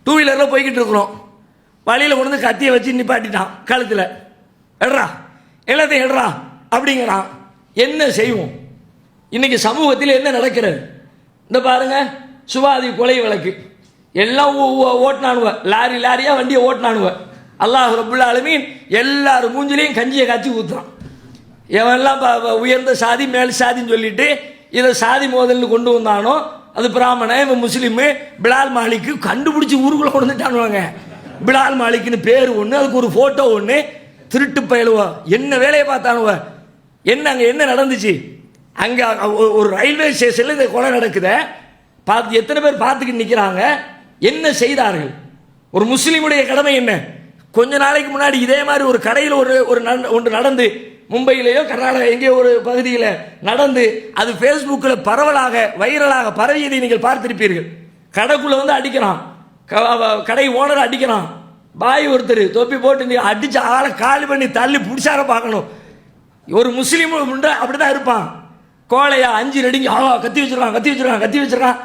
Two வீலரில் போய்கிட்டு இருக்கிறோம். வழியில் கொண்டு வந்து கத்தியை வச்சு நிப்பாட்டிட்டான் கழுத்தில். எடுறா, எல்லாத்தையும் எடுறா அப்படிங்கிறான். என்ன செய்வோம்? இன்னைக்கு சமூகத்தில் என்ன நடக்கிறது? இந்த பாருங்க, சுவாதி கொலை வழக்கு எல்லாம் ஓட்டினானுவ, லாரி லாரியா வண்டியை ஓட்டினானுவ. அல்லாஹ் ரப்புல் ஆலமீன் எல்லாரும் மூஞ்சிலையும் கஞ்சியை காய்ச்சி ஊற்றுறான். எவெல்லாம் உயர்ந்த சாதி மேல் சாதின்னு சொல்லிட்டு இதை சாதி மோதல்னு கொண்டு வந்தானோ அது பிராமணன், இவன் முஸ்லீமு, பிலால் மாலிக்கு கண்டுபிடிச்சி ஊருக்குள்ள கொண்டு வந்துட்டானுவாங்க. பிலால் மாலிக்குன்னு பேர் ஒன்று, அதுக்கு ஒரு ஃபோட்டோ ஒன்று. திருட்டு பயலுவா என்ன வேலையை பார்த்தானுவ. என்ன அங்கே என்ன நடந்துச்சு? அங்கே ஒரு ரயில்வே ஸ்டேஷனில் இந்த கொலை நடக்குத பார்த்து எத்தனை பேர் பார்த்துக்கிட்டு நிற்கிறாங்க? என்ன செய்தார்கள்? ஒரு முஸ்லீமுடைய கடமை என்ன? கொஞ்ச நாளைக்கு முன்னாடி இதே மாதிரி ஒரு கடையில் ஒன்று நடந்து, மும்பையிலேயோ கர்நாடகா எங்கேயோ ஒரு பகுதியில் நடந்து, அது ஃபேஸ்புக்கில் பரவலாக வைரலாக பரவியதை நீங்கள் பார்த்திருப்பீர்கள். கடைக்குள்ள வந்து அடிக்கிறான், கடை ஓனர் அடிக்கிறான். பாய் ஒருத்தர் தொப்பி போட்டு அடிச்சு ஆளை காலி பண்ணி தள்ளி பிடிச்சார பார்க்கணும். ஒரு முஸ்லீம் அப்படிதான் இருப்பான். கோலையா 5 நடிங்க கத்தி வச்சிருக்கான்.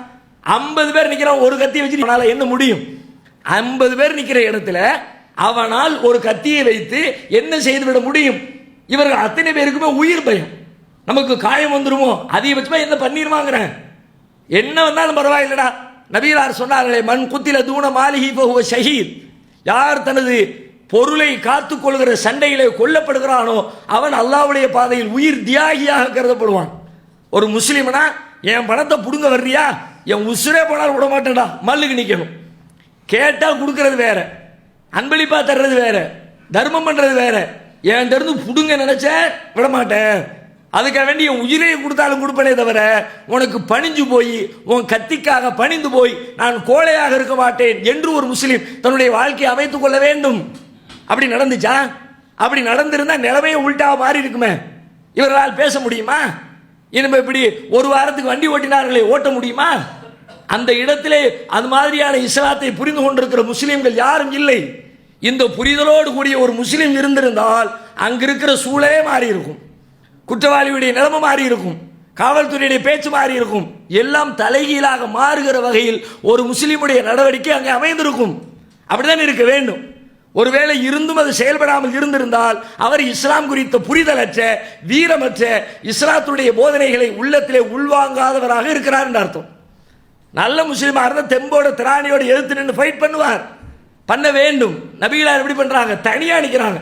50 பேர் நிற்கிறான், ஒரு கத்தி வச்சு என்ன முடியும்? 50 பேர் நிற்கிற இடத்துல அவனால் ஒரு கத்தியை வைத்து என்ன செய்துவிட முடியும்? இவர்கள் அத்தனை பேருக்குமே உயிர் பயம். நமக்கு காயம் வந்துருமோ, அதிகபட்சமா என்ன பண்ணிருவாங்கிறேன். என்ன வந்தாலும் பரவாயில்லடா. நபிகளார் சொன்னார்களே, மண் குத்தில தூண மாலிஹி ஃபஹுவ ஷஹீத். யார் தனது பொருளை காத்துக் கொள்கிற சண்டையிலே கொல்லப்படுகிறானோ அவன் அல்லாஹ்வுடைய பாதையில் உயிர் தியாகியாக கருதப்படுவான். ஒரு முஸ்லிமனா என் பணத்தை புடுங்க வர்றியா, என் உசுரே போனாலும் விட மாட்டேன்டா, மல்லுக்கு நிற்கணும். கேட்டா கொடுக்கறது வேற, அன்பளிப்பா தர்றது வேற, தர்மம் பண்றது வேற. என் இருந்து புடுங்க நினைச்ச விட மாட்டேன். அதுக்காக வேண்டி என் உயிரை கொடுத்தாலும் கொடுப்பனே தவிர உனக்கு பணிஞ்சு போய் உன் கத்திக்காக பணிந்து போய் நான் கோழையாக இருக்க மாட்டேன் என்று ஒரு முஸ்லீம் தன்னுடைய வாழ்க்கையை அமைத்துக் கொள்ள வேண்டும். அப்படி நடந்துச்சா? அப்படி நடந்திருந்தா நிலைமையை உள்டா மாறி இருக்குமே. இவர்களால் பேச முடியுமா? இனிமே இப்படி ஒரு வாரத்துக்கு வண்டி ஓட்டினார்களே, ஓட்ட முடியுமா? அந்த இடத்திலே அது மாதிரியான இஸ்லாத்தை புரிந்து கொண்டிருக்கிற முஸ்லீம்கள் யாரும் இல்லை. இந்த புரிதலோடு கூடிய ஒரு முஸ்லீம் இருந்திருந்தால் அங்க இருக்கிற சூழலே மாறி இருக்கும், குற்றவாளியுடைய நிலைமை மாறி இருக்கும், காவல்துறையுடைய பேச்சு மாறி இருக்கும். எல்லாம் தலைகீழாக மாறுகிற வகையில் ஒரு முஸ்லீமுடைய நடவடிக்கை அங்கே அமைந்திருக்கும். அப்படிதான் இருக்க வேண்டும். ஒருவேளை இருந்தும் அது செயல்படாமல் இருந்திருந்தால் அவர் இஸ்லாம் குறித்த புரிதலற்ற, வீரமற்ற, இஸ்லாத்துடைய போதனைகளை உள்ளத்திலே உள்வாங்காதவராக இருக்கிறார் என்று அர்த்தம். நல்ல முஸ்லீமாக இருந்தால் தெம்போட திராணியோட எதிர்த்து நின்று ஃபைட் பண்ணுவார், பண்ண வேண்டும். நபிகளார் எப்படி பண்றாங்க? தனியா நிற்கிறாங்க.